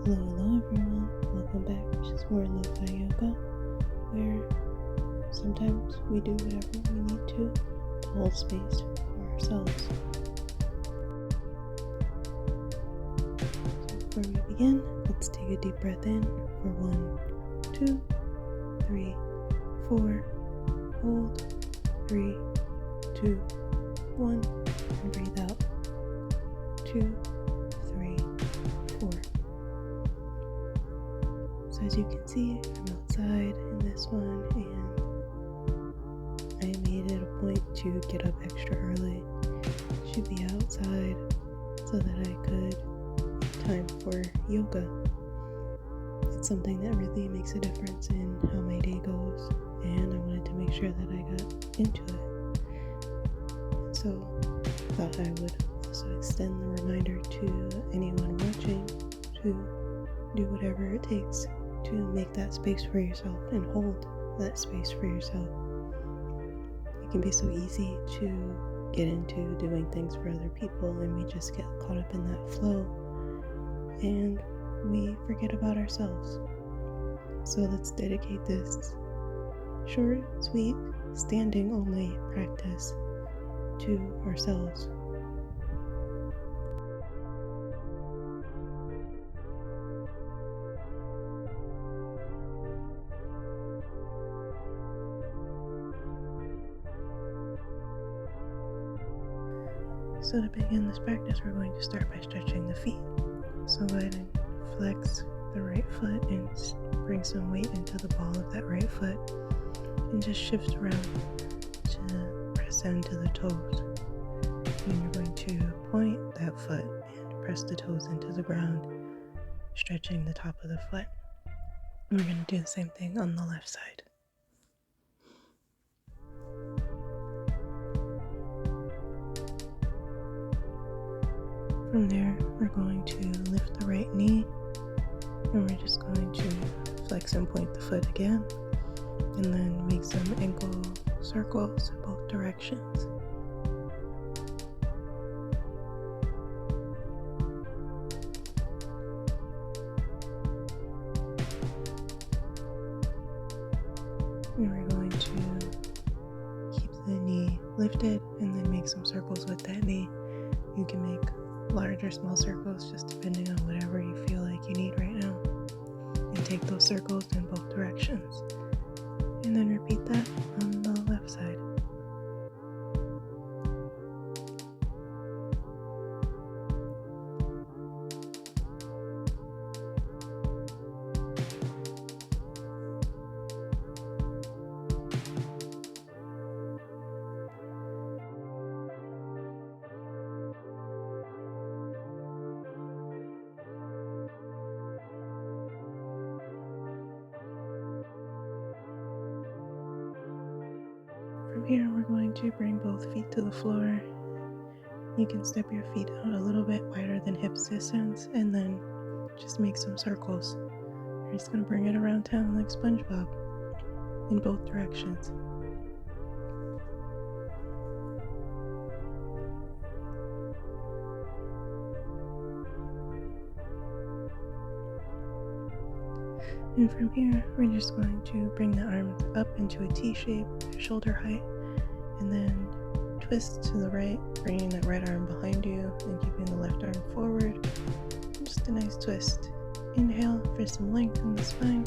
Hello everyone, welcome back to some more LoFi yoga, where sometimes we do whatever we need to hold space for ourselves. So before we begin, let's take a deep breath in for 1, 2, 3, 4, hold, 3, 2, 1, and breathe out, 2, 3, 4. So as you can see, I'm outside in this one, and I made it a point to get up extra early to be outside so that I could have time for yoga. It's something that really makes a difference in how my day goes, and I wanted to make sure that I got into it. So I thought I would also extend the reminder to anyone watching to do whatever it takes to make that space for yourself and hold that space for yourself. It can be so easy to get into doing things for other people, and we just get caught up in that flow and we forget about ourselves. So let's dedicate this short, sweet, standing only practice to ourselves. So to begin this practice, we're going to start by stretching the feet. So go ahead and flex the right foot and bring some weight into the ball of that right foot, and just shift around to press down to the toes. And you're going to point that foot and press the toes into the ground, stretching the top of the foot. And we're going to do the same thing on the left side. From there, we're going to lift the right knee, and we're just going to flex and point the foot again, and then make some ankle circles in both directions. And we're going to keep the knee lifted and then make some circles with that knee. You can make large or small circles just depending on whatever you feel like you need right now, and take those circles in both directions, and then repeat that on the left side. From here, we're going to bring both feet to the floor. You can step your feet out a little bit wider than hip distance, and then just make some circles. You're just going to bring it around town like SpongeBob in both directions. And from here, we're just going to bring the arms up into a T shape, shoulder height, and then twist to the right, bringing that right arm behind you and keeping the left arm forward. Just a nice twist. Inhale for some length in the spine,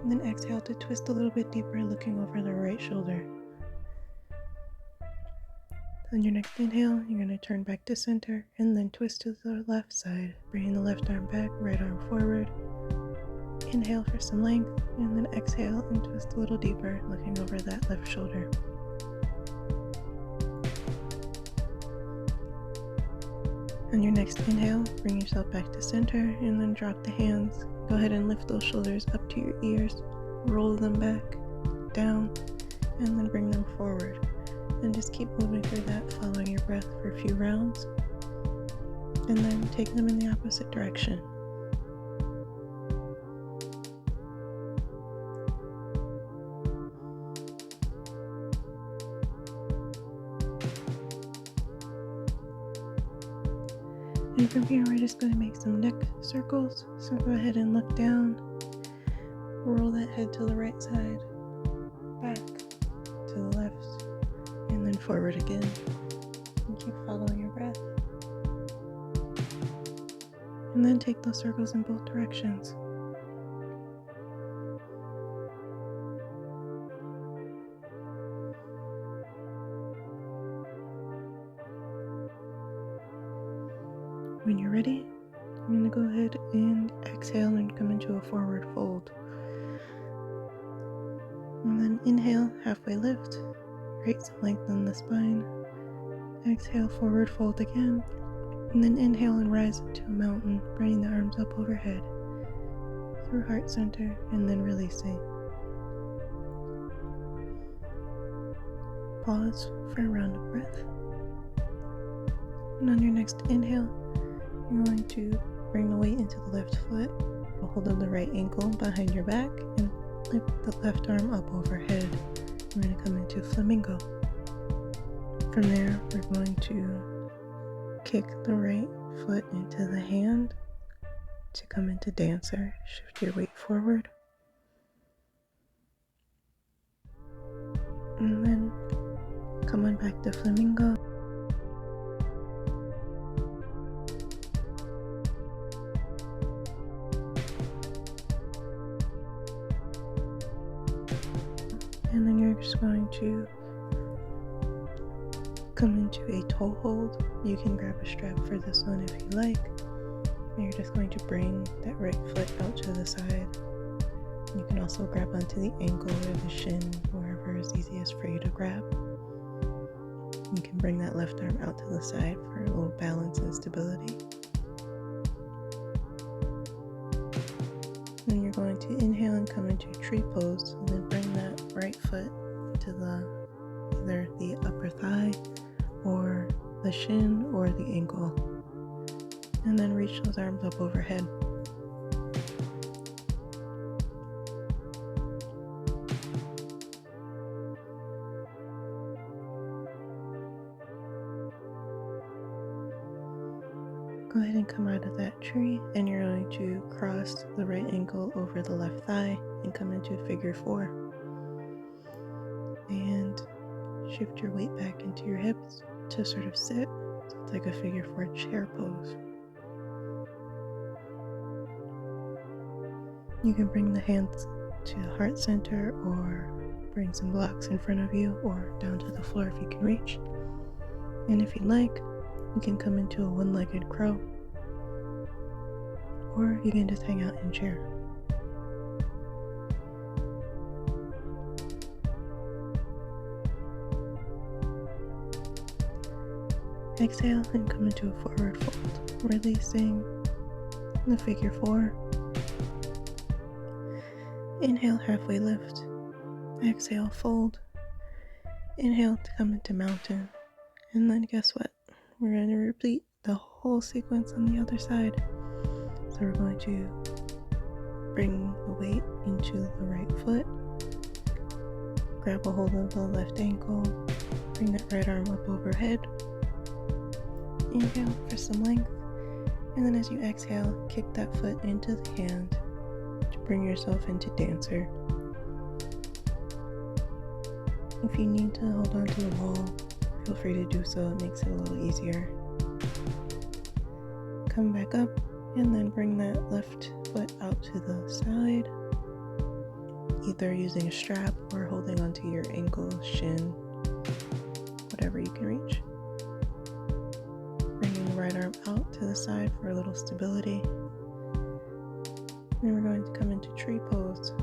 and then exhale to twist a little bit deeper, looking over the right shoulder. On your next inhale, you're going to turn back to center and then twist to the left side, bringing the left arm back, right arm forward. Inhale for some length, and then exhale and twist a little deeper, looking over that left shoulder. On your next inhale, bring yourself back to center and then drop the hands. Go ahead and lift those shoulders up to your ears, roll them back, down, and then bring them forward. And just keep moving through that, following your breath for a few rounds, and then take them in the opposite direction. And from here, we're just going to make some neck circles. So go ahead and look down, roll that head to the right side, back to the left, and then forward again. And keep following your breath. And then take those circles in both directions. When you're ready, you're going to go ahead and exhale and come into a forward fold. And then inhale, halfway lift, create some length in the spine. Exhale, forward fold again. And then inhale and rise to a mountain, bringing the arms up overhead through heart center and then releasing. Pause for a round of breath. And on your next inhale, you're going to bring the weight into the left foot, hold on the right ankle behind your back, and lift the left arm up overhead. We're going to come into flamingo. From there, we're going to kick the right foot into the hand to come into dancer. Shift your weight forward. And then come on back to flamingo. And then you're just going to come into a toe hold. You can grab a strap for this one if you like. And you're just going to bring that right foot out to the side. You can also grab onto the ankle or the shin, wherever is easiest for you to grab. You can bring that left arm out to the side for a little balance and stability. Then you're going to inhale and come into tree pose, and then bring that right foot to either the upper thigh or the shin or the ankle. And then reach those arms up overhead. Go ahead and come out of that tree, and you're going to cross the right ankle over the left thigh and come into figure 4. And shift your weight back into your hips to sort of sit. So it's like a figure 4 chair pose. You can bring the hands to heart center or bring some blocks in front of you or down to the floor if you can reach. And if you'd like, you can come into a one-legged crow, or you can just hang out in chair. Exhale and come into a forward fold, releasing the figure 4. Inhale, halfway lift. Exhale, fold. Inhale to come into mountain. And then guess what? We're going to repeat the whole sequence on the other side. So we're going to bring the weight into the right foot, grab a hold of the left ankle, bring that right arm up overhead, inhale for some length, and then as you exhale, kick that foot into the hand to bring yourself into dancer. If you need to hold on to the wall, feel free to do so, it makes it a little easier. Come back up and then bring that left foot out to the side, either using a strap or holding onto your ankle, shin, whatever you can reach. Bringing the right arm out to the side for a little stability. Then we're going to come into tree pose.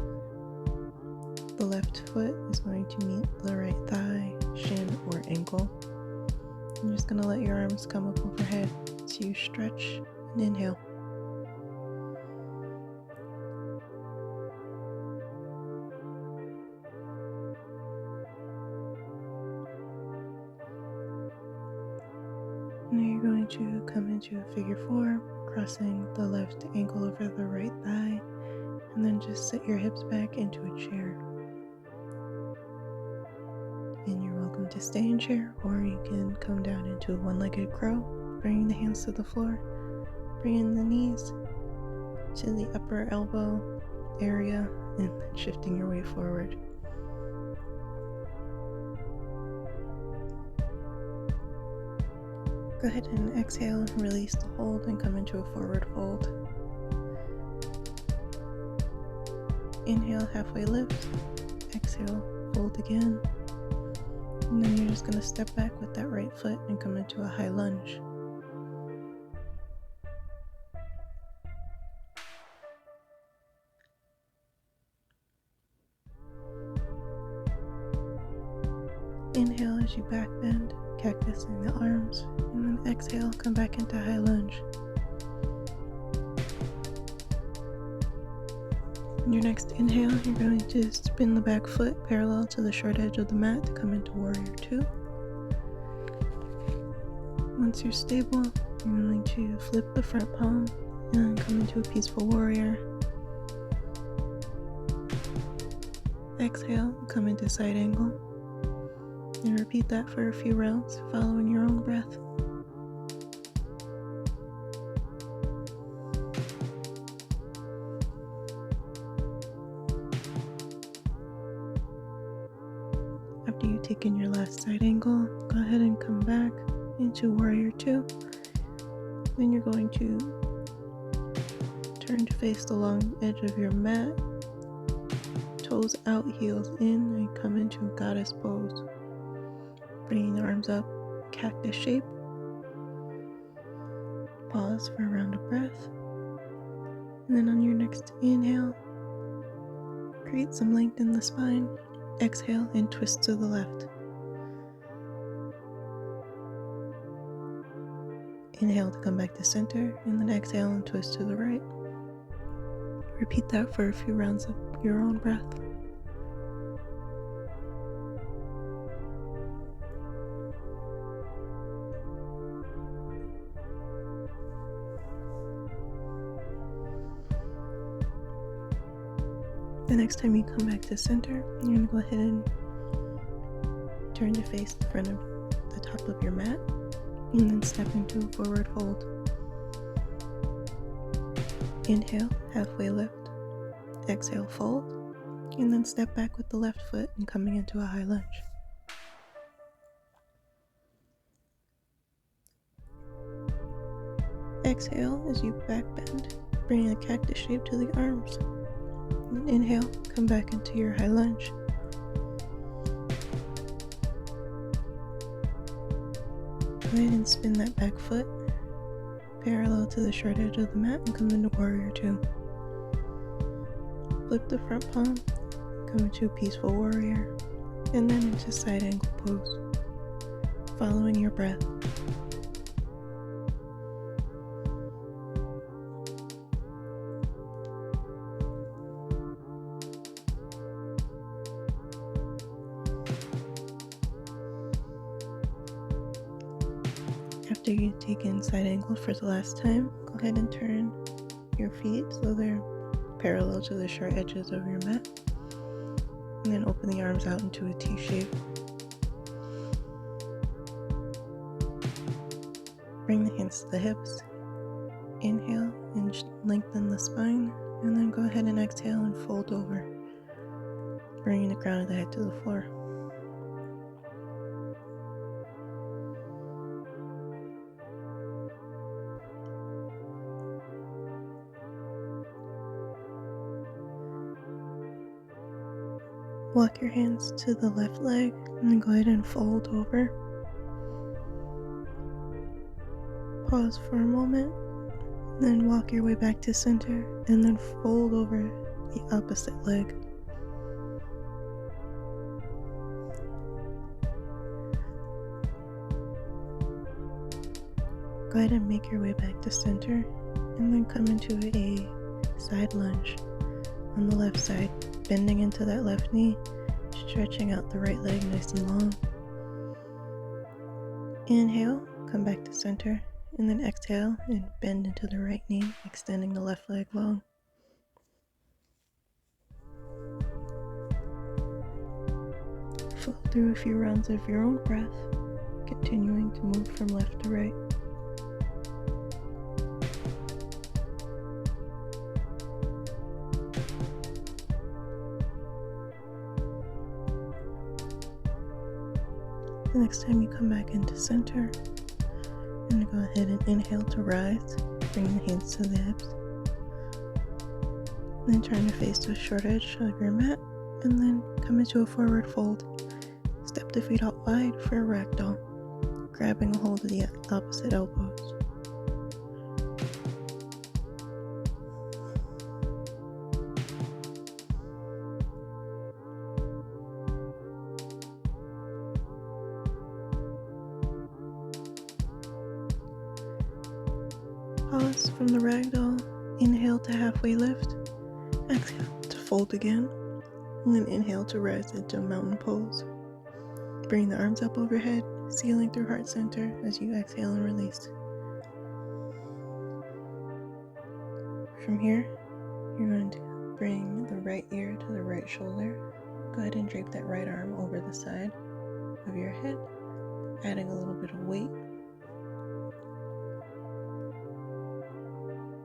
The left foot is going to meet the right thigh, shin, or ankle. I'm just going to let your arms come up overhead so you stretch and inhale. Now you're going to come into a figure 4, crossing the left ankle over the right thigh, and then just sit your hips back into a chair. And you're welcome to stay in chair, or you can come down into a one-legged crow, bringing the hands to the floor, bringing the knees to the upper elbow area and then shifting your way forward. Go ahead and exhale and release the hold and come into a forward fold. Inhale, halfway lift. Exhale, fold again. And then you're just going to step back with that right foot and come into a high lunge. Inhale as you back bend, cactus in the arms, and then exhale, come back into high lunge. On your next inhale, you're going to spin the back foot parallel to the short edge of the mat to come into Warrior 2. Once you're stable, you're going to flip the front palm and come into a peaceful warrior. Exhale, come into side angle. And repeat that for a few rounds, following your own breath. After you take in your last side angle, go ahead and come back into Warrior 2. Then you're going to turn to face the long edge of your mat, toes out, heels in, and come into Goddess pose. Bringing the arms up, cactus shape. Pause for a round of breath. And then on your next inhale, create some length in the spine. Exhale and twist to the left. Inhale to come back to center, and then exhale and twist to the right. Repeat that for a few rounds of your own breath. The next time you come back to center, you're going to go ahead and turn to face the front of the top of your mat, and then step into a forward fold. Inhale, halfway lift. Exhale, fold, and then step back with the left foot and coming into a high lunge. Exhale as you back bend, bringing a cactus shape to the arms. And inhale, come back into your high lunge. Go ahead and spin that back foot parallel to the short edge of the mat and come into Warrior 2. Flip the front palm, come into a peaceful warrior, and then into side angle pose, following your breath. After you take in side angle for the last time, go ahead and turn your feet so they're parallel to the short edges of your mat. And then open the arms out into a T shape. Bring the hands to the hips. Inhale and lengthen the spine. And then go ahead and exhale and fold over, bringing the crown of the head to the floor. Walk your hands to the left leg and then go ahead and fold over. Pause for a moment, then walk your way back to center and then fold over the opposite leg. Go ahead and make your way back to center and then come into a side lunge on the left side, bending into that left knee, stretching out the right leg nice and long. Inhale, come back to center, and then exhale and bend into the right knee, extending the left leg long. Flow through a few rounds of your own breath, continuing to move from left to right. The next time you come back into center, I'm going to go ahead and inhale to rise, bring the hands to the hips. Then turn your face to the short edge of your mat, and then come into a forward fold. Step the feet out wide for a ragdoll, grabbing a hold of the opposite elbows. Pause from the ragdoll, inhale to halfway lift, exhale to fold again, and then inhale to rise into a mountain pose. Bring the arms up overhead, sealing through heart center as you exhale and release. From here, you're going to bring the right ear to the right shoulder. Go ahead and drape that right arm over the side of your head, adding a little bit of weight.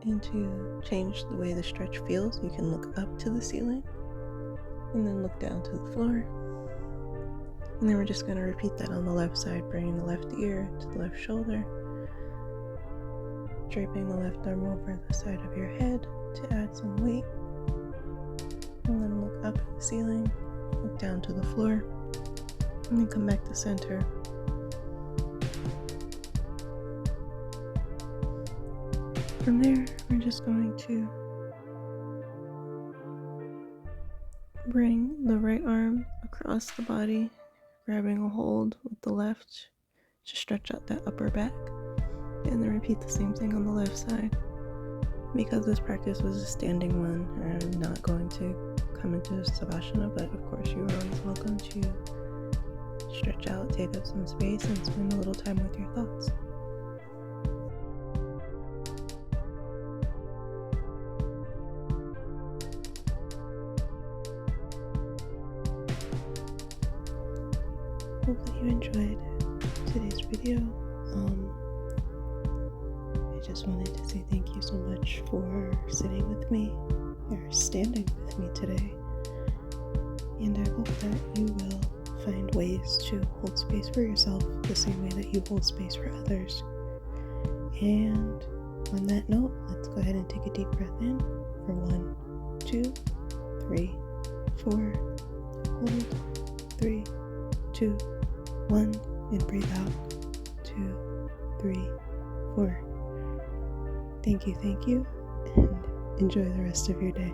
And to change the way the stretch feels, you can look up to the ceiling and then look down to the floor. And then we're just going to repeat that on the left side, bringing the left ear to the left shoulder, draping the left arm over the side of your head to add some weight, and then look up at the ceiling, look down to the floor, and then come back to center. From there, we're just going to bring the right arm across the body, grabbing a hold with the left to stretch out that upper back, and then repeat the same thing on the left side. Because this practice was a standing one, I'm not going to come into Savasana, but of course you are always welcome to stretch out, take up some space, and spend a little time with your thoughts. Hopefully you enjoyed today's video. I just wanted to say thank you so much for sitting with me or standing with me today. And I hope that you will find ways to hold space for yourself the same way that you hold space for others. And on that note, let's go ahead and take a deep breath in for 1, 2, 3, 4. Hold 3, 2, 1, and breathe out 2, 3, 4. Thank you, and enjoy the rest of your day.